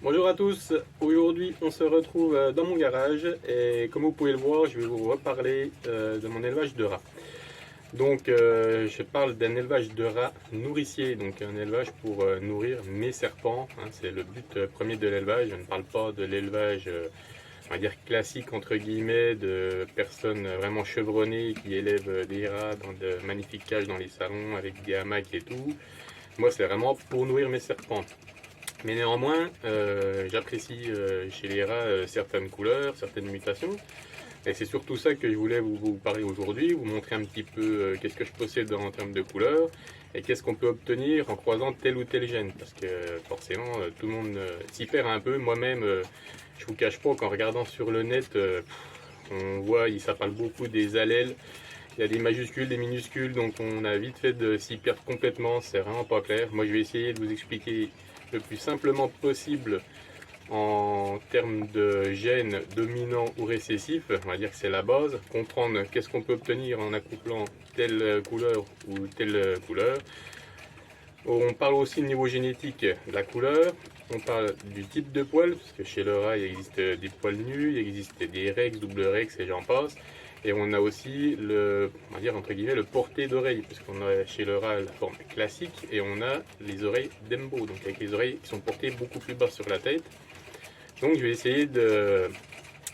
Bonjour à tous, aujourd'hui on se retrouve dans mon garage et comme vous pouvez le voir je vais vous reparler de mon élevage de rats. Donc je parle d'un élevage de rats nourricier, donc un élevage pour nourrir mes serpents, hein, c'est le but premier de l'élevage. Je ne parle pas de l'élevage on va dire classique entre guillemets, de personnes vraiment chevronnées qui élèvent des rats dans de magnifiques cages dans les salons avec des hamacs et tout. Moi c'est vraiment pour nourrir mes serpents. Mais néanmoins, j'apprécie chez les rats certaines couleurs, certaines mutations. Et c'est surtout ça que je voulais vous parler aujourd'hui, vous montrer un petit peu qu'est-ce que je possède en termes de couleurs et qu'est-ce qu'on peut obtenir en croisant tel ou tel gène. Parce que forcément, tout le monde s'y perd un peu. Moi-même, je vous cache pas qu'en regardant sur le net, on voit, ça parle beaucoup des allèles. Il y a des majuscules, des minuscules, donc on a vite fait de s'y perdre complètement, c'est vraiment pas clair. Moi je vais essayer de vous expliquer le plus simplement possible en termes de gènes dominants ou récessifs, on va dire que c'est la base, comprendre qu'est-ce qu'on peut obtenir en accouplant telle couleur ou telle couleur. On parle aussi de niveau génétique de la couleur, on parle du type de poil, parce que chez le rat il existe des poils nus, il existe des rex, double rex et j'en passe. Et on a aussi on va dire entre guillemets, le porté d'oreille, puisqu'on a chez le rat la forme classique et on a les oreilles d'Embo, donc avec les oreilles qui sont portées beaucoup plus bas sur la tête. Donc je vais essayer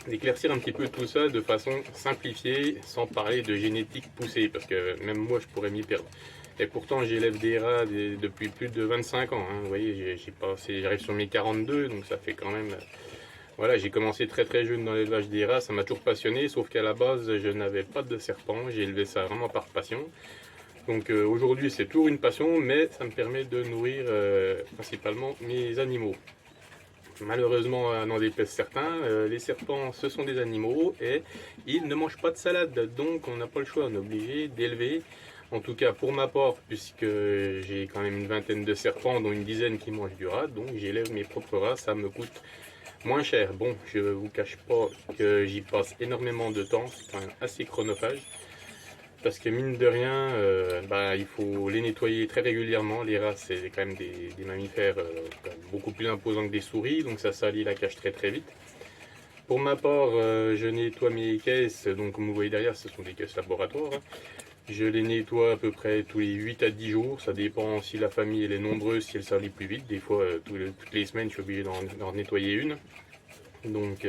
d'éclaircir un petit peu tout ça de façon simplifiée, sans parler de génétique poussée, parce que même moi je pourrais m'y perdre. Et pourtant j'élève des rats depuis plus de 25 ans, hein. Vous voyez, j'arrive sur mes 42, donc ça fait quand même... Voilà, j'ai commencé très très jeune dans l'élevage des rats, ça m'a toujours passionné, sauf qu'à la base je n'avais pas de serpent, j'ai élevé ça vraiment par passion. Donc aujourd'hui c'est toujours une passion, mais ça me permet de nourrir principalement mes animaux. Malheureusement, n'en déplaise certains, les serpents ce sont des animaux et ils ne mangent pas de salade, donc on n'a pas le choix, on est obligé d'élever. En tout cas pour ma part, puisque j'ai quand même une vingtaine de serpents, dont une dizaine qui mangent du rat, donc j'élève mes propres rats, ça me coûte moins cher. Bon, je ne vous cache pas que j'y passe énormément de temps, c'est quand même assez chronophage. Parce que mine de rien, il faut les nettoyer très régulièrement. Les rats, c'est quand même des mammifères quand même beaucoup plus imposants que des souris, donc ça salit la cage très très vite. Pour ma part, je nettoie mes caisses, donc comme vous voyez derrière, ce sont des caisses laboratoires, hein. Je les nettoie à peu près tous les 8 à 10 jours, ça dépend si la famille elle est nombreuse, si elle salit plus vite. Des fois, toutes les semaines, je suis obligé d'en nettoyer une. Donc,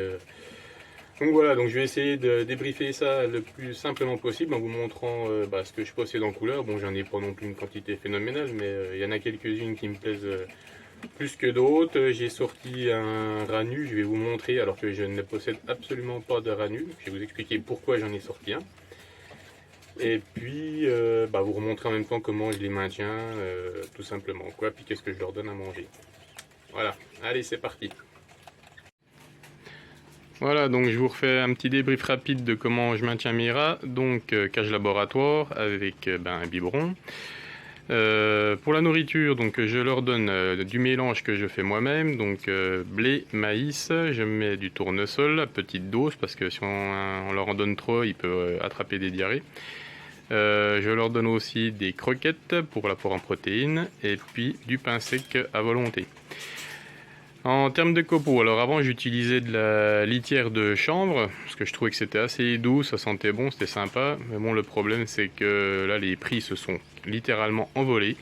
voilà, donc je vais essayer de débriefer ça le plus simplement possible en vous montrant ce que je possède en couleur. Bon, j'en ai pas non plus une quantité phénoménale, mais il y en a quelques-unes qui me plaisent plus que d'autres. J'ai sorti un rat nu, je vais vous montrer, alors que je ne possède absolument pas de rat nu. Je vais vous expliquer pourquoi j'en ai sorti un. Et puis, vous remontrer en même temps comment je les maintiens, tout simplement, quoi. Puis qu'est-ce que je leur donne à manger. Voilà, allez, c'est parti. Voilà, donc je vous refais un petit débrief rapide de comment je maintiens mes rats. Donc cage laboratoire avec un biberon. Pour la nourriture, donc je leur donne du mélange que je fais moi-même, donc blé, maïs, je mets du tournesol à petite dose parce que si on leur en donne trop, ils peuvent attraper des diarrhées. Je leur donne aussi des croquettes pour l'apport en protéines et puis du pain sec à volonté. En termes de copeaux, alors avant j'utilisais de la litière de chanvre parce que je trouvais que c'était assez doux, ça sentait bon, c'était sympa. Mais bon, le problème c'est que là les prix se sont littéralement envolés.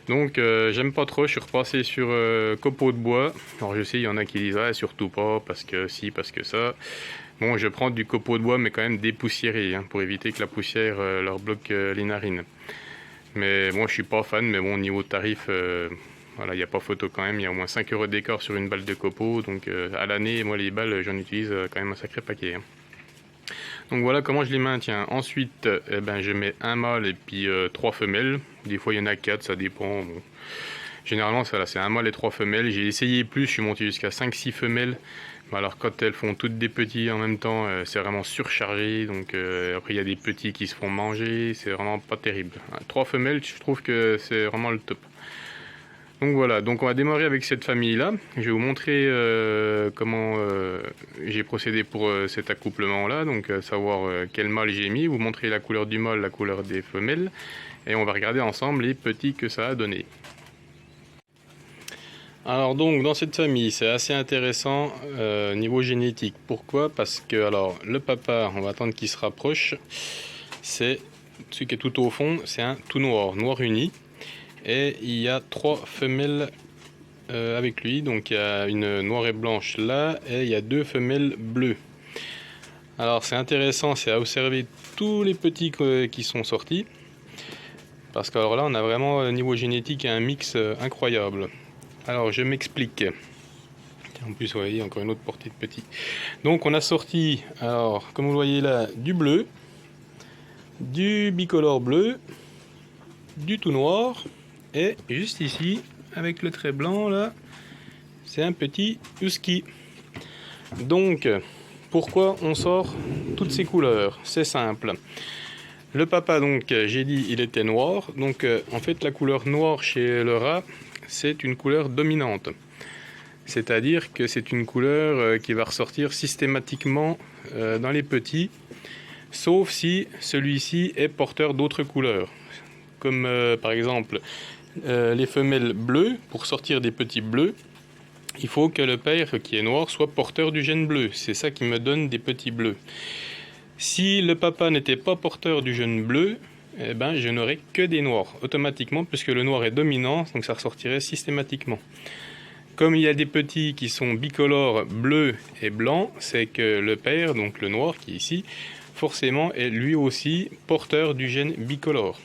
Donc j'aime pas trop, je suis repassé sur copeaux de bois. Alors je sais, il y en a qui disent ah, surtout pas parce que si, parce que ça. Bon, je prends du copeau de bois mais quand même dépoussiéré pour éviter que la poussière leur bloque les narines. Mais bon, je suis pas fan, mais bon, niveau tarif, voilà, il n'y a pas photo quand même, il y a au moins 5 € d'écart sur une balle de copeaux, donc à l'année, moi les balles, j'en utilise quand même un sacré paquet. Donc voilà comment je les maintiens. Ensuite, je mets un mâle et puis 3 femelles. Des fois il y en a 4, ça dépend. Bon. Généralement, c'est un mâle et 3 femelles. J'ai essayé plus, je suis monté jusqu'à 5-6 femelles. Mais alors quand elles font toutes des petits en même temps, c'est vraiment surchargé. Donc après il y a des petits qui se font manger, c'est vraiment pas terrible. 3 femelles, je trouve que c'est vraiment le top. Donc voilà, donc on va démarrer avec cette famille-là. Je vais vous montrer comment j'ai procédé pour cet accouplement-là, donc savoir quel mâle j'ai mis, vous montrer la couleur du mâle, la couleur des femelles, et on va regarder ensemble les petits que ça a donné. Alors donc dans cette famille c'est assez intéressant niveau génétique. Pourquoi? Parce que alors le papa, on va attendre qu'il se rapproche, c'est celui qui est tout au fond, c'est un tout noir, noir uni. Et il y a 3 femelles avec lui, donc il y a une noire et blanche là, et il y a 2 femelles bleues. Alors c'est intéressant, c'est à observer tous les petits qui sont sortis, parce que alors là on a vraiment niveau génétique un mix incroyable. Alors je m'explique. En plus, vous voyez, encore une autre portée de petits. Donc on a sorti, alors comme vous le voyez là, du bleu, du bicolore bleu, du tout noir, et juste ici, avec le trait blanc là, c'est un petit husky. Donc, pourquoi on sort toutes ces couleurs? C'est simple. Le papa, donc, j'ai dit, il était noir. Donc, en fait, la couleur noire chez le rat, c'est une couleur dominante. C'est-à-dire que c'est une couleur qui va ressortir systématiquement dans les petits, sauf si celui-ci est porteur d'autres couleurs. Comme par exemple les femelles bleues, pour sortir des petits bleus, il faut que le père qui est noir soit porteur du gène bleu. C'est ça qui me donne des petits bleus. Si le papa n'était pas porteur du gène bleu, eh ben, je n'aurais que des noirs automatiquement, puisque le noir est dominant, donc ça ressortirait systématiquement. Comme il y a des petits qui sont bicolores bleu et blanc, c'est que le père, donc le noir qui est ici, forcément est lui aussi porteur du gène bicolore.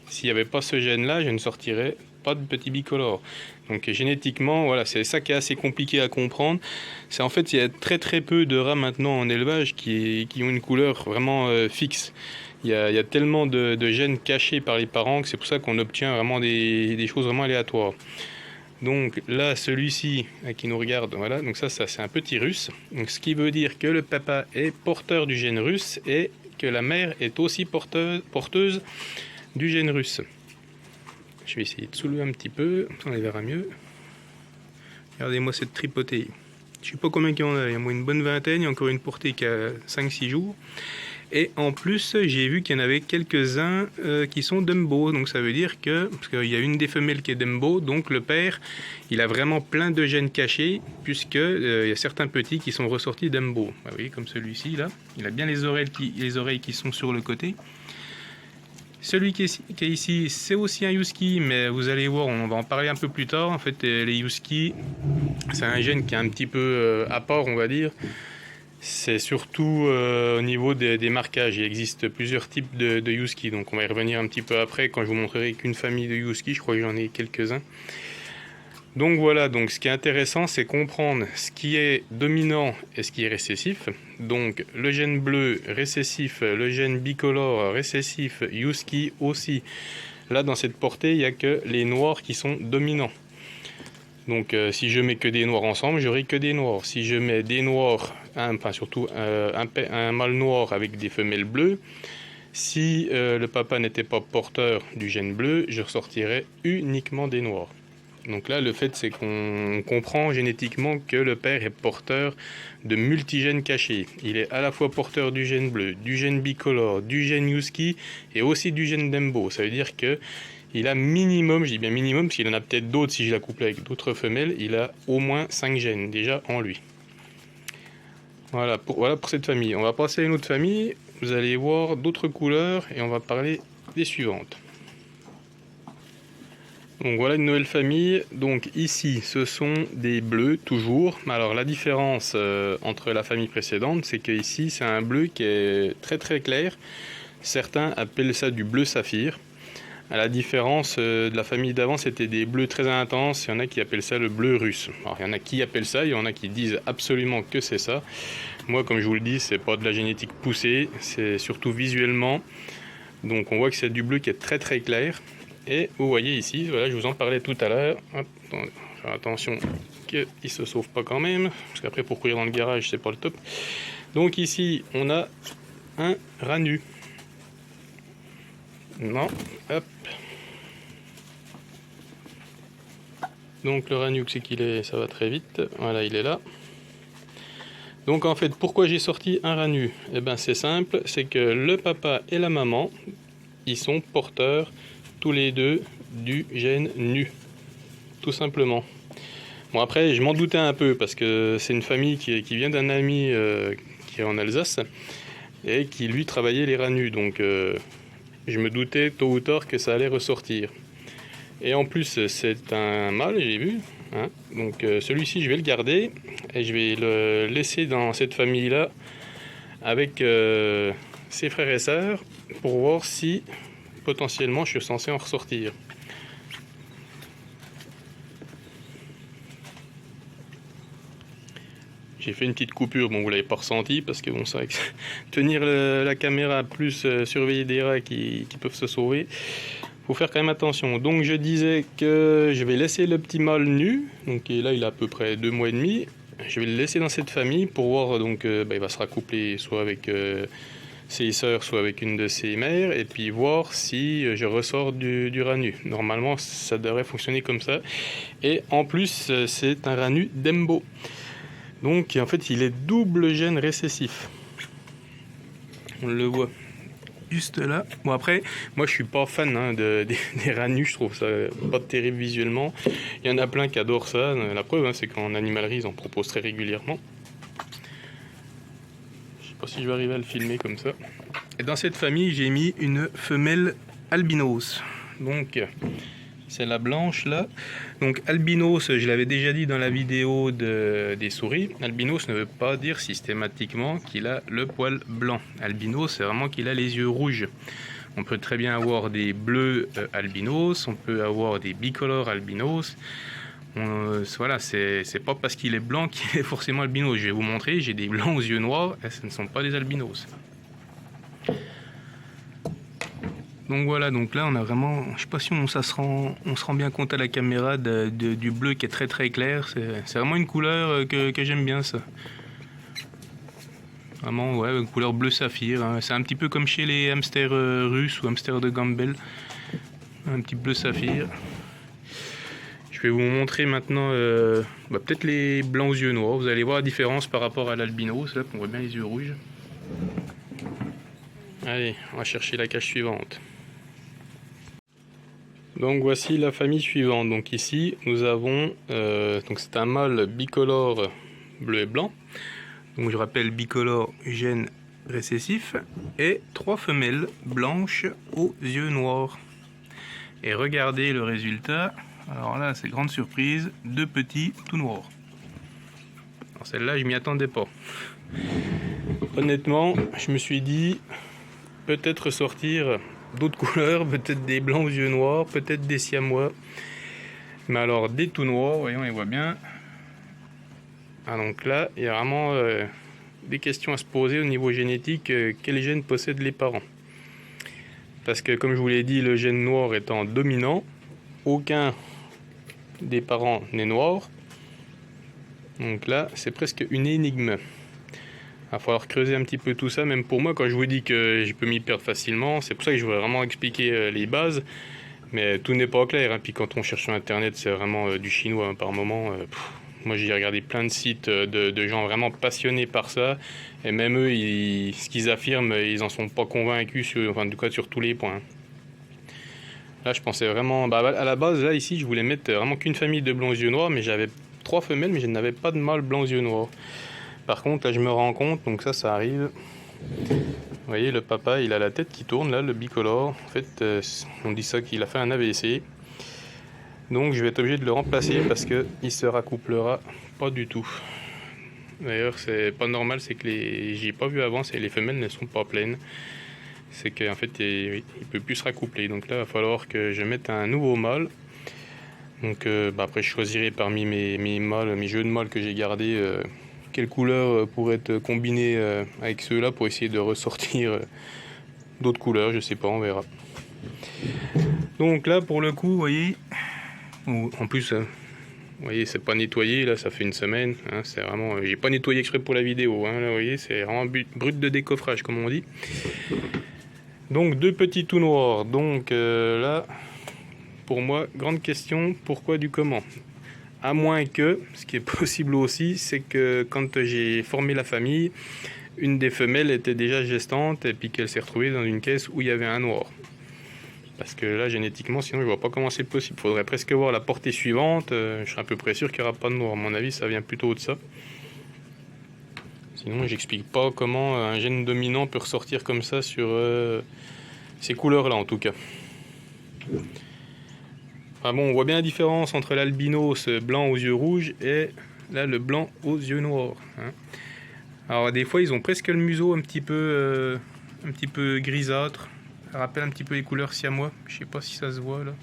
S'il n'y avait pas ce gène-là, je ne sortirais pas de petits bicolores. Donc génétiquement, voilà, c'est ça qui est assez compliqué à comprendre. C'est en fait, il y a très peu de rats maintenant en élevage qui ont une couleur vraiment fixe. Il y a tellement de gènes cachés par les parents que c'est pour ça qu'on obtient vraiment des choses vraiment aléatoires. Donc là, celui-ci qui nous regarde, voilà, donc ça c'est un petit russe. Donc ce qui veut dire que le papa est porteur du gène russe et que la mère est aussi porteuse du gène russe. Je vais essayer de soulever un petit peu, on les verra mieux. Regardez-moi cette tripotée. Je ne sais pas combien il y en a, il y a moins une bonne vingtaine, il y a encore une portée qui a 5-6 jours. Et en plus, j'ai vu qu'il y en avait quelques-uns qui sont Dumbo. Donc ça veut dire que, parce qu'il y a une des femelles qui est Dumbo, donc le père, il a vraiment plein de gènes cachés, puisqu'il y a certains petits qui sont ressortis Dumbo. Vous voyez, comme celui-ci là, il a bien les oreilles qui sont sur le côté. Celui qui est ici, c'est aussi un husky, mais vous allez voir, on va en parler un peu plus tard. En fait, les huskies, c'est un gène qui est un petit peu à part, on va dire. C'est surtout au niveau des marquages. Il existe plusieurs types de huskies, donc on va y revenir un petit peu après quand je vous montrerai qu'une famille de huskies. Je crois que j'en ai quelques-uns. Donc voilà, donc ce qui est intéressant, c'est comprendre ce qui est dominant et ce qui est récessif. Donc le gène bleu récessif, le gène bicolore récessif, husky aussi. Là, dans cette portée, il n'y a que les noirs qui sont dominants. Donc si je mets que des noirs ensemble, j'aurai que des noirs. Si je mets des noirs, surtout un mâle noir avec des femelles bleues, si le papa n'était pas porteur du gène bleu, je ressortirais uniquement des noirs. Donc là, le fait, c'est qu'on comprend génétiquement que le père est porteur de multigènes cachés. Il est à la fois porteur du gène bleu, du gène bicolore, du gène husky et aussi du gène Dumbo. Ça veut dire que il a minimum, je dis bien minimum, parce qu'il en a peut-être d'autres si je la couple avec d'autres femelles, il a au moins 5 gènes déjà en lui. Voilà pour cette famille. On va passer à une autre famille, vous allez voir d'autres couleurs et on va parler des suivantes. Donc voilà une nouvelle famille. Donc ici ce sont des bleus toujours. Alors la différence entre la famille précédente, c'est que ici c'est un bleu qui est très clair. Certains appellent ça du bleu saphir. À la différence de la famille d'avant, c'était des bleus très intenses. Il y en a qui appellent ça le bleu russe. Alors il y en a qui appellent ça, il y en a qui disent absolument que c'est ça. Moi, comme je vous le dis, c'est pas de la génétique poussée, c'est surtout visuellement. Donc on voit que c'est du bleu qui est très clair. Et vous voyez ici, voilà, je vous en parlais tout à l'heure. Faire attention qu'il ne se sauve pas quand même, parce qu'après pour courir dans le garage, c'est pas le top. Donc ici, on a un rat nu. Non, hop. Donc le rat nu, c'est qu'il est, ça va très vite. Voilà, il est là. Donc en fait, pourquoi j'ai sorti un rat nu? Eh ben c'est simple, c'est que le papa et la maman, ils sont porteurs tous les deux du gène nu, tout simplement. Bon après, je m'en doutais un peu parce que c'est une famille qui vient d'un ami qui est en Alsace et qui lui travaillait les rats nus. Donc je me doutais tôt ou tard que ça allait ressortir. Et en plus, c'est un mâle, j'ai vu. Hein. Donc celui-ci, je vais le garder et je vais le laisser dans cette famille-là avec ses frères et sœurs pour voir si potentiellement je suis censé en ressortir. J'ai fait une petite coupure, bon vous l'avez pas ressenti parce que bon c'est vrai que tenir la caméra plus surveiller des rats qui peuvent se sauver, faut faire quand même attention. Donc je disais que je vais laisser le petit mâle nu, donc et là il a à peu près 2 mois et demi. Je vais le laisser dans cette famille pour voir, donc il va se raccoupler soit avec ses sœurs, soit avec une de ses mères, et puis voir si je ressors du rat nu. Normalement ça devrait fonctionner comme ça. Et en plus c'est un rat nu d'Embo. Donc en fait il est double gène récessif. On le voit juste là. Bon après, moi je suis pas fan des rats nus, je trouve ça pas terrible visuellement. Il y en a plein qui adorent ça. La preuve c'est qu'en animalerie ils en proposent très régulièrement. Je sais pas si je vais arriver à le filmer comme ça. Et dans cette famille j'ai mis une femelle albinos. Donc c'est la blanche là. Donc albinos, je l'avais déjà dit dans la vidéo des souris, albinos ne veut pas dire systématiquement qu'il a le poil blanc. Albinos, c'est vraiment qu'il a les yeux rouges. On peut très bien avoir des bleus albinos, on peut avoir des bicolores albinos. Voilà, c'est pas parce qu'il est blanc qu'il est forcément albinos. Je vais vous montrer, j'ai des blancs aux yeux noirs et ce ne sont pas des albinos. Donc voilà, donc là on a vraiment, je sais pas si on se rend bien compte à la caméra du bleu qui est très très clair. C'est vraiment une couleur que j'aime bien ça. Vraiment ouais, une couleur bleu saphir. Hein. C'est un petit peu comme chez les hamsters russes ou hamsters de Campbell. Un petit bleu saphir. Je vais vous montrer maintenant peut-être les blancs aux yeux noirs. Vous allez voir la différence par rapport à l'albinos. Là on voit bien les yeux rouges. Allez, on va chercher la cage suivante. Donc voici la famille suivante. Donc ici nous avons donc c'est un mâle bicolore bleu et blanc. Donc je rappelle bicolore gène récessif et 3 femelles blanches aux yeux noirs. Et regardez le résultat. Alors là c'est grande surprise, 2 petits tout noirs. Alors celle-là je m'y attendais pas. Honnêtement je me suis dit peut-être sortir d'autres couleurs, peut-être des blancs aux yeux noirs, peut-être des siamois. Mais alors des tout noirs, voyons, on les voit bien. Ah, donc là, il y a vraiment des questions à se poser au niveau génétique. Quel gène possèdent les parents? Parce que comme je vous l'ai dit, le gène noir étant dominant, aucun des parents n'est noir. Donc là, c'est presque une énigme. Il va falloir creuser un petit peu tout ça, même pour moi, quand je vous dis que je peux m'y perdre facilement, c'est pour ça que je voudrais vraiment expliquer les bases, mais tout n'est pas clair, hein. Puis quand on cherche sur internet, c'est vraiment du chinois hein, par moment. Moi j'ai regardé plein de sites de gens vraiment passionnés par ça, et même eux, ce qu'ils affirment, ils en sont pas convaincus, enfin en tout cas sur tous les points. Là je pensais vraiment, à la base, là ici, je voulais mettre vraiment qu'une famille de blancs aux yeux noirs, mais j'avais 3 femelles, mais je n'avais pas de mâle blancs aux yeux noirs. Par contre, là, je me rends compte, donc ça arrive. Vous voyez, le papa, il a la tête qui tourne, là, le bicolore. En fait, on dit ça qu'il a fait un AVC. Donc, je vais être obligé de le remplacer parce qu'il se raccouplera pas du tout. D'ailleurs, c'est pas normal, c'est que j'ai pas vu avant, c'est les femelles ne sont pas pleines. C'est qu'en fait, il peut plus se raccoupler. Donc là, il va falloir que je mette un nouveau mâle. Donc, après, je choisirai parmi mes jeux de mâles que j'ai gardés. Quelle couleur pourrait être combinée avec ceux-là pour essayer de ressortir d'autres couleurs, je sais pas, on verra. Donc là pour le coup, vous voyez, en plus, vous voyez, c'est pas nettoyé, là ça fait une semaine, hein, c'est vraiment, j'ai pas nettoyé exprès pour la vidéo, hein, là vous voyez, c'est vraiment brut de décoffrage comme on dit. Donc 2 petits tout noirs, donc là, pour moi, grande question, pourquoi du comment? À moins que, ce qui est possible aussi, c'est que quand j'ai formé la famille, une des femelles était déjà gestante et puis qu'elle s'est retrouvée dans une caisse où il y avait un noir. Parce que là, génétiquement, sinon je vois pas comment c'est possible. Il faudrait presque voir la portée suivante. Je serais à peu près sûr qu'il n'y aura pas de noir. À mon avis, ça vient plutôt de ça. Sinon, j'explique pas comment un gène dominant peut ressortir comme ça sur ces couleurs-là, en tout cas. Ah bon, on voit bien la différence entre l'albinos blanc aux yeux rouges et là, le blanc aux yeux noirs. Hein. Alors, des fois, ils ont presque le museau un petit peu grisâtre. Ça rappelle un petit peu les couleurs siamois. Je sais pas si ça se voit là.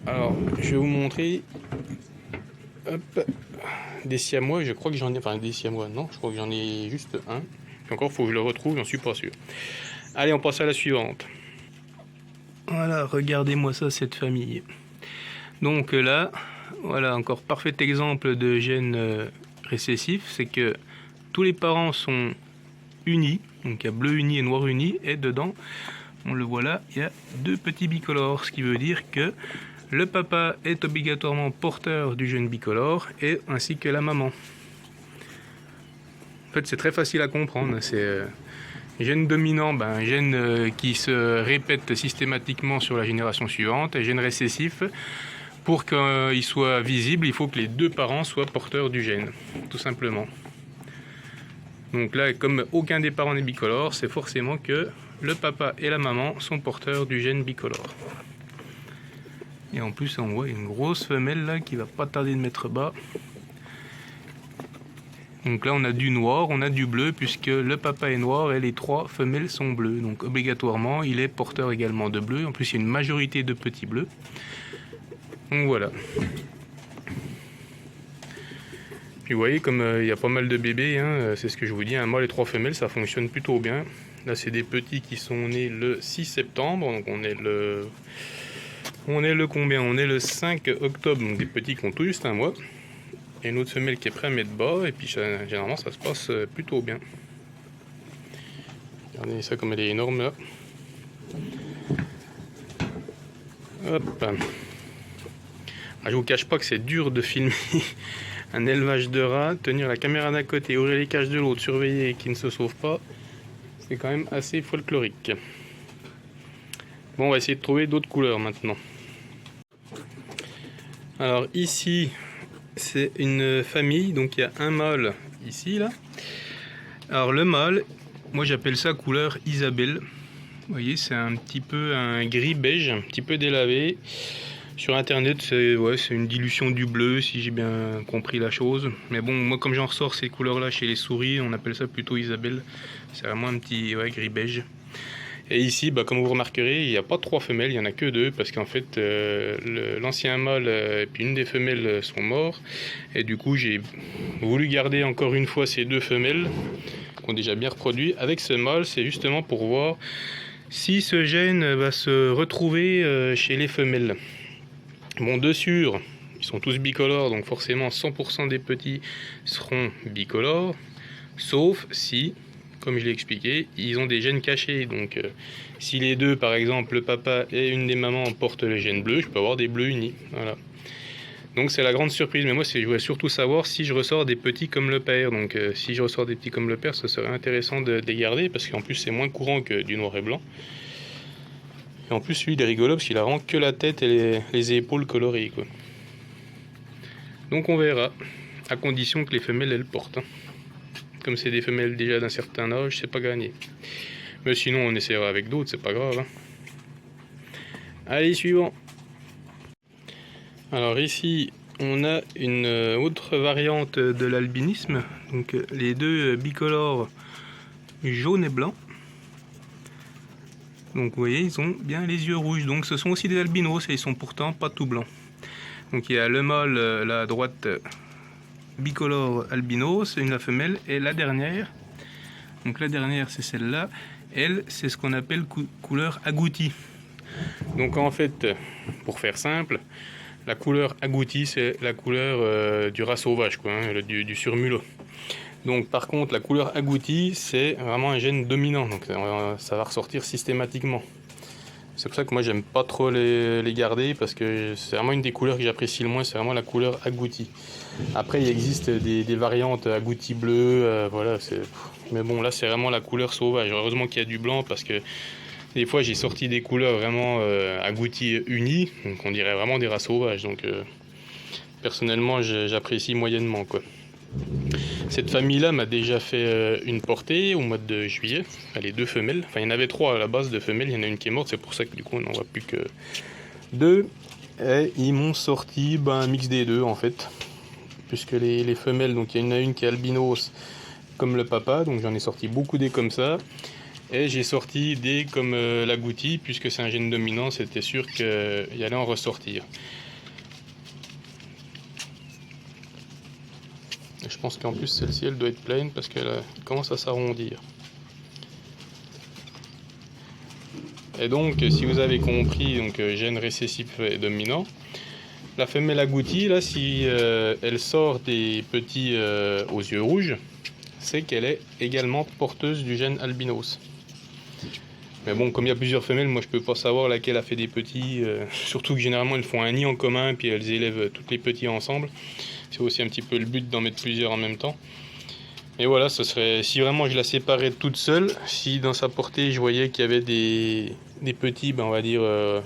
Alors, je vais vous montrer. Hop. Des siamois, je crois que j'en ai. Enfin, des siamois, non, je crois que j'en ai juste un. Et encore, faut que je le retrouve, j'en suis pas sûr. Allez, on passe à la suivante. Voilà, regardez-moi ça, cette famille. Donc là, voilà, encore parfait exemple de gène récessif. C'est que tous les parents sont unis. Donc il y a bleu uni et noir uni. Et dedans, on le voit là, il y a deux petits bicolores. Ce qui veut dire que le papa est obligatoirement porteur du gène bicolore, et ainsi que la maman. En fait, c'est très facile à comprendre. C'est gène dominant, un gène qui se répète systématiquement sur la génération suivante. Et gène récessif, pour qu'il soit visible, il faut que les deux parents soient porteurs du gène, tout simplement. Donc là, comme aucun des parents n'est bicolore, c'est forcément que le papa et la maman sont porteurs du gène bicolore. Et en plus, on voit une grosse femelle là qui va pas tarder de mettre bas. Donc là, on a du noir, on a du bleu, puisque le papa est noir et les trois femelles sont bleues. Donc obligatoirement, il est porteur également de bleu. En plus, il y a une majorité de petits bleus. Donc voilà. Puis vous voyez, comme il y a pas mal de bébés, hein, c'est ce que je vous dis, un mâle et trois femelles, ça fonctionne plutôt bien. Là, c'est des petits qui sont nés le 6 septembre, donc on est le combien? On est le 5 octobre, donc des petits qui ont tout juste un mois. Et une autre femelle qui est prête à mettre bas, et puis généralement ça se passe plutôt bien. Regardez ça comme elle est énorme là. Hop. Ah, je vous cache pas que c'est dur de filmer un élevage de rats, tenir la caméra d'un côté, ouvrir les cages de l'autre, surveiller qu'ils ne se sauvent pas. C'est quand même assez folklorique. Bon, on va essayer de trouver d'autres couleurs maintenant. Alors ici, c'est une famille, donc il y a un mâle ici, là. Alors le mâle, moi j'appelle ça couleur Isabelle. Vous voyez, c'est un petit peu un gris beige, un petit peu délavé. Sur internet, c'est une dilution du bleu, si j'ai bien compris la chose. Mais bon, moi comme j'en ressors ces couleurs-là chez les souris, on appelle ça plutôt Isabelle. C'est vraiment un petit gris beige. Et ici, comme vous remarquerez, il n'y a pas trois femelles, il n'y en a que deux, parce qu'en fait, l'ancien mâle et puis une des femelles sont morts. Et du coup, j'ai voulu garder encore une fois ces deux femelles, qui ont déjà bien reproduit. Avec ce mâle, c'est justement pour voir si ce gène va se retrouver chez les femelles. Bon, de sûr, ils sont tous bicolores, donc forcément 100% des petits seront bicolores, sauf si... Comme je l'ai expliqué, ils ont des gènes cachés. Donc, si les deux, par exemple, le papa et une des mamans portent le gène bleu, je peux avoir des bleus unis. Voilà. Donc, c'est la grande surprise. Mais moi, je voulais surtout savoir si je ressors des petits comme le père. Donc, si je ressors des petits comme le père, ce serait intéressant de les garder parce qu'en plus, c'est moins courant que du noir et blanc. Et en plus, lui, il est rigolo parce qu'il a vraiment que la tête et les épaules colorées, quoi. Donc, on verra, à condition que les femelles, elles portent. Hein. Comme c'est des femelles déjà d'un certain âge, c'est pas gagné. Mais sinon, on essaiera avec d'autres, c'est pas grave. Hein. Allez, suivant. Alors ici, on a une autre variante de l'albinisme. Donc les deux bicolores jaune et blanc. Donc vous voyez, ils ont bien les yeux rouges. Donc ce sont aussi des albinos et ils sont pourtant pas tout blancs. Donc il y a le mâle là à droite, bicolore albinos, la femelle, et la dernière. Donc la dernière, c'est celle-là. Elle, c'est ce qu'on appelle couleur agouti. Donc en fait, pour faire simple, la couleur agouti, c'est la couleur du rat sauvage, quoi, hein, du surmulot. Donc par contre, la couleur agouti, c'est vraiment un gène dominant, donc ça va ressortir systématiquement. C'est pour ça que moi j'aime pas trop les garder, parce que c'est vraiment une des couleurs que j'apprécie le moins, c'est vraiment la couleur agouti. Après il existe des variantes agouti bleu, voilà, mais bon là c'est vraiment la couleur sauvage. Heureusement qu'il y a du blanc, parce que Des fois j'ai sorti des couleurs vraiment agouties unies, donc on dirait vraiment des rats sauvages. Donc personnellement j'apprécie moyennement quoi. Cette famille-là m'a déjà fait une portée au mois de juillet. Les deux femelles. Enfin, il y en avait 3 à la base de femelles. Il y en a une qui est morte. C'est pour ça que du coup, on n'en voit plus que 2. Et ils m'ont sorti un mix des deux en fait. Puisque les femelles, donc il y en a une qui est albinos comme le papa. Donc j'en ai sorti beaucoup des comme ça. Et j'ai sorti des comme l'agouti. Puisque c'est un gène dominant, c'était sûr qu'il allait en ressortir. Je pense qu'en plus celle-ci elle doit être pleine parce qu'elle commence à s'arrondir. Et donc si vous avez compris, donc gène récessif et dominant, la femelle agoutie là, si elle sort des petits aux yeux rouges, c'est qu'elle est également porteuse du gène albinos. Mais bon, comme il y a plusieurs femelles, moi je peux pas savoir laquelle a fait des petits, surtout que généralement elles font un nid en commun puis elles élèvent toutes les petits ensemble. C'est aussi un petit peu le but d'en mettre plusieurs en même temps. Et voilà, ce serait, si vraiment je la séparais toute seule, si dans sa portée je voyais qu'il y avait des petits, on va dire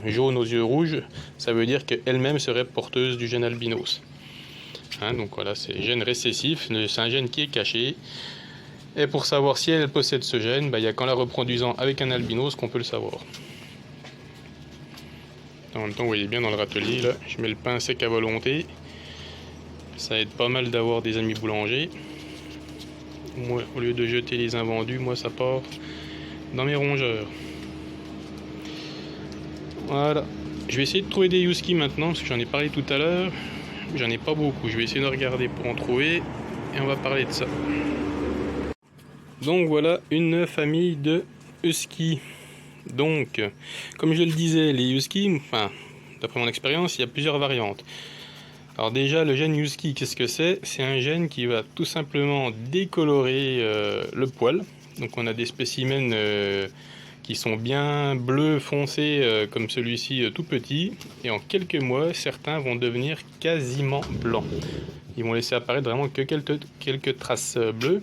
jaunes aux yeux rouges, ça veut dire qu'elle-même serait porteuse du gène albinos. Hein, donc voilà, c'est gène récessif, c'est un gène qui est caché. Et pour savoir si elle possède ce gène, il n'y a qu'en la reproduisant avec un albinos qu'on peut le savoir. En même temps, vous voyez bien dans le râtelier, là, je mets le pain sec à volonté. Ça aide pas mal d'avoir des amis boulangers. Moi, au lieu de jeter les invendus, moi ça part dans mes rongeurs. Voilà. Je vais essayer de trouver des Yuski maintenant, parce que j'en ai parlé tout à l'heure. J'en ai pas beaucoup. Je vais essayer de regarder pour en trouver. Et on va parler de ça. Donc voilà une famille de Husky. Donc, comme je le disais, les Husky, enfin, d'après mon expérience, il y a plusieurs variantes. Alors déjà, le gène Husky, qu'est-ce que c'est? C'est un gène qui va tout simplement décolorer le poil. Donc on a des spécimens qui sont bien bleus foncés comme celui-ci tout petit. Et en quelques mois, certains vont devenir quasiment blancs. Ils vont laisser apparaître vraiment que quelques traces bleues.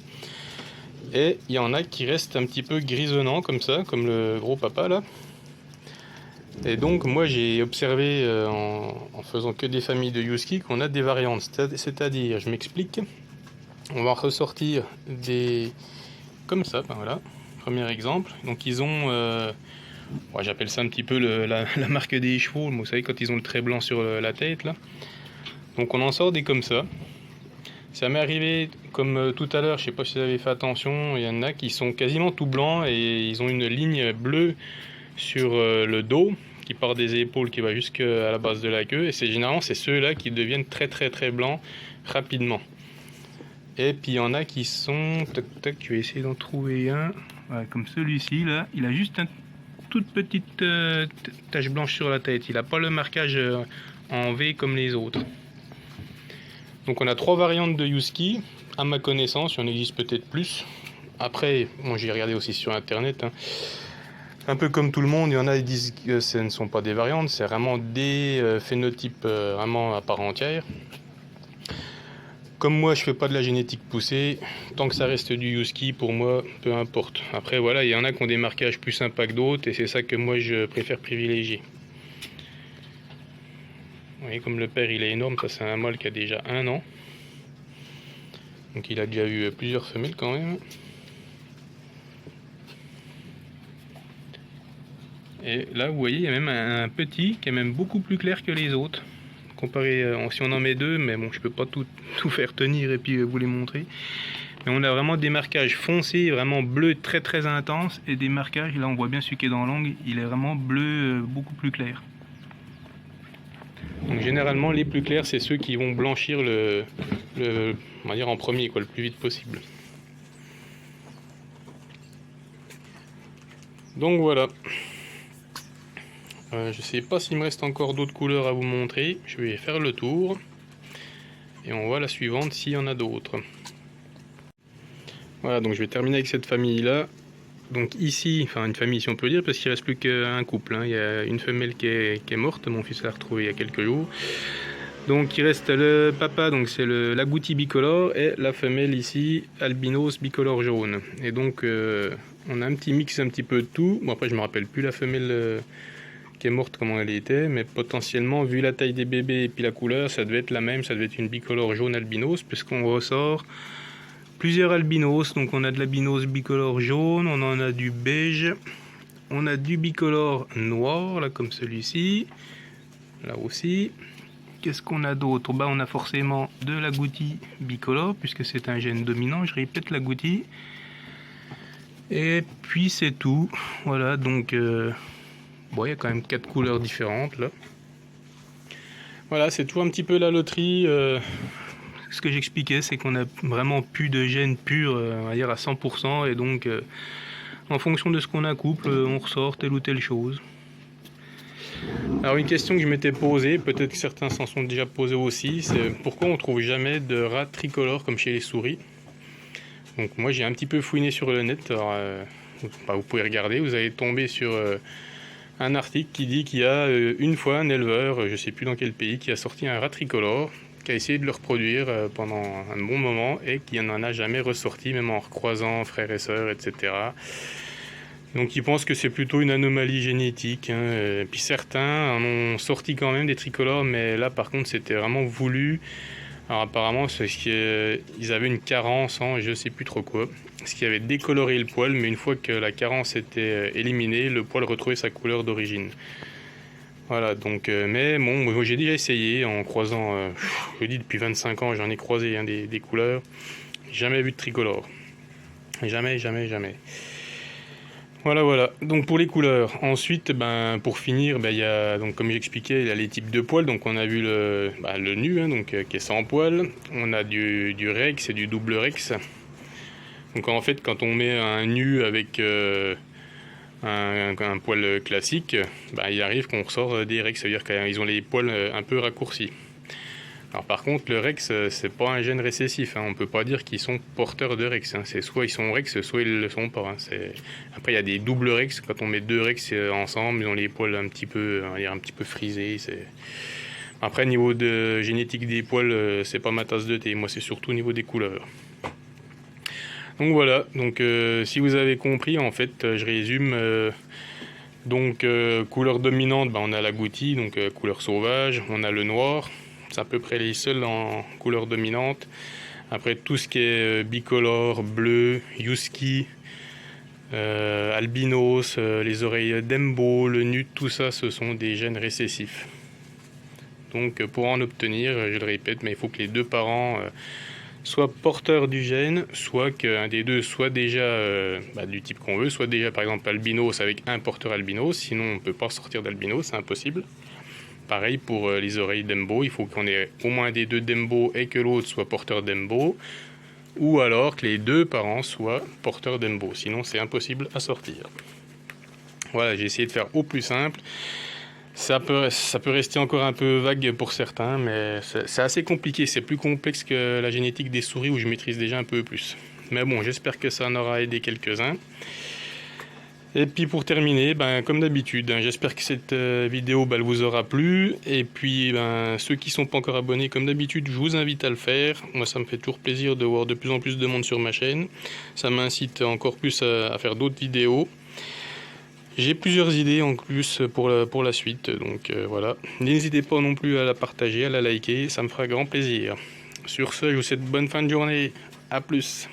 Et il y en a qui restent un petit peu grisonnants comme ça, comme le gros papa là. Et donc moi j'ai observé en faisant que des familles de Husky qu'on a des variantes, c'est-à-dire, je m'explique, on va ressortir des comme ça, voilà, premier exemple. Donc ils ont, j'appelle ça un petit peu la marque des chevaux, vous savez quand ils ont le trait blanc sur la tête là. Donc on en sort des comme ça. Ça m'est arrivé comme tout à l'heure, je sais pas si vous avez fait attention, il y en a qui sont quasiment tout blancs et ils ont une ligne bleue sur le dos qui part des épaules qui va jusqu'à la base de la queue, et généralement c'est ceux-là qui deviennent très blancs rapidement. Et puis il y en a qui sont, tac, je vais essayer d'en trouver un, voilà, comme celui-ci là, il a juste une toute petite tache blanche sur la tête, il n'a pas le marquage en V comme les autres. Donc on a 3 variantes de Husky, à ma connaissance, il y en existe peut-être plus. Après, bon, j'ai regardé aussi sur internet, hein. Un peu comme tout le monde, il y en a qui disent que ce ne sont pas des variantes, c'est vraiment des phénotypes vraiment à part entière. Comme moi je fais pas de la génétique poussée, tant que ça reste du Husky, pour moi, peu importe. Après voilà, il y en a qui ont des marquages plus sympas que d'autres, et c'est ça que moi je préfère privilégier. Vous voyez comme le père il est énorme, ça c'est un mâle qui a déjà 1 an. Donc il a déjà eu plusieurs femelles quand même. Et là vous voyez il y a même un petit qui est même beaucoup plus clair que les autres. Comparé, si on en met 2, mais bon je peux pas tout faire tenir et puis vous les montrer. Mais on a vraiment des marquages foncés, vraiment bleu très intense, et des marquages, là on voit bien celui qui est dans l'angle, il est vraiment bleu beaucoup plus clair. Donc généralement les plus clairs c'est ceux qui vont blanchir on va dire en premier quoi, le plus vite possible. Donc voilà. Je sais pas s'il me reste encore d'autres couleurs à vous montrer. Je vais faire le tour. Et on voit la suivante s'il y en a d'autres. Voilà, donc je vais terminer avec cette famille là. Donc ici, enfin une famille si on peut dire, parce qu'il ne reste plus qu'un couple, hein. Il y a une femelle qui est morte, mon fils l'a retrouvée il y a quelques jours. Donc il reste le papa, donc c'est l'agouti bicolore, et la femelle ici, albinos bicolore jaune. Et donc On a un petit mix un petit peu de tout. Bon, après je me rappelle plus la femelle qui est morte comment elle était, mais potentiellement vu la taille des bébés et puis la couleur, ça devait être la même, ça devait être une bicolore jaune albinos, puisqu'on ressort plusieurs albinos. Donc on a de l'albinos bicolore jaune, on en a du beige, on a du bicolore noir là comme celui-ci, là aussi. Qu'est-ce qu'on a d'autre? Bah, on a forcément de l'agouti bicolore, puisque c'est un gène dominant, je répète, l'agouti. Et puis c'est tout. Voilà, donc bon, il y a quand même 4 couleurs différentes là. Voilà, c'est tout un petit peu la loterie. Ce que j'expliquais, c'est qu'on a vraiment plus de gènes purs, on va dire à 100%, et donc en fonction de ce qu'on accouple, on ressort telle ou telle chose. Alors une question que je m'étais posée, peut-être que certains s'en sont déjà posés aussi, c'est pourquoi on trouve jamais de rats tricolores comme chez les souris. Donc moi j'ai un petit peu fouiné sur le net, alors, vous pouvez regarder, vous allez tomber sur un article qui dit qu'il y a une fois un éleveur, je ne sais plus dans quel pays, qui a sorti un rat tricolore, qui a essayé de le reproduire pendant un bon moment et qui n'en a jamais ressorti, même en recroisant frères et sœurs, etc. Donc ils pensent que c'est plutôt une anomalie génétique, hein. Et puis certains en ont sorti quand même des tricolores, mais là par contre c'était vraiment voulu. Alors apparemment c'est qu'ils avaient une carence en je sais plus trop quoi, ce qui avait décoloré le poil, mais une fois que la carence était éliminée, le poil retrouvait sa couleur d'origine. Voilà, donc, mais bon, moi j'ai déjà essayé en croisant, je dis depuis 25 ans, j'en ai croisé hein, des couleurs, jamais vu de tricolore. Jamais, jamais, jamais. Voilà, donc pour les couleurs. Ensuite, ben, pour finir, ben, y a, donc, comme j'expliquais, il y a les types de poils. Donc on a vu le nu, hein, donc, qui est sans poil. On a du rex et du double rex. Donc en fait, quand on met un nu avec un poil classique, ben, il arrive qu'on ressort des rex. C'est-à-dire qu'ils ont les poils un peu raccourcis. Alors par contre, le rex, c'est pas un gène récessif, hein. On peut pas dire qu'ils sont porteurs de rex, hein. C'est soit ils sont rex, soit ils le sont pas, hein. Après, il y a des doubles rex. Quand on met deux rex ensemble, ils ont les poils un petit peu, on va dire, un petit peu frisés. Après, niveau de génétique des poils, c'est pas ma tasse de thé. Moi, c'est surtout au niveau des couleurs. Donc voilà. Donc si vous avez compris, en fait, je résume. Donc couleur dominante, ben, on a l'agouti, donc couleur sauvage. On a le noir. C'est à peu près les seuls en couleur dominante. Après tout ce qui est bicolore, bleu, husky, albinos, les oreilles d'Embo, le nut, tout ça ce sont des gènes récessifs. Donc pour en obtenir, je le répète, mais il faut que les deux parents soient porteurs du gène, soit qu'un des deux soit déjà du type qu'on veut, soit déjà par exemple albinos avec un porteur albinos, sinon on ne peut pas sortir d'albinos, c'est impossible. Pareil pour les oreilles d'Embo, il faut qu'on ait au moins des deux d'Embo et que l'autre soit porteur d'Embo, ou alors que les deux parents soient porteurs d'Embo, sinon c'est impossible à sortir. Voilà, j'ai essayé de faire au plus simple. Ça peut rester encore un peu vague pour certains, mais c'est assez compliqué, c'est plus complexe que la génétique des souris où je maîtrise déjà un peu plus. Mais bon, j'espère que ça en aura aidé quelques-uns. Et puis pour terminer, comme d'habitude, j'espère que cette vidéo elle vous aura plu. Et puis ceux qui ne sont pas encore abonnés, comme d'habitude, je vous invite à le faire. Moi ça me fait toujours plaisir de voir de plus en plus de monde sur ma chaîne. Ça m'incite encore plus à faire d'autres vidéos. J'ai plusieurs idées en plus pour la suite, donc voilà. N'hésitez pas non plus à la partager, à la liker, ça me fera grand plaisir. Sur ce, je vous souhaite bonne fin de journée, à plus.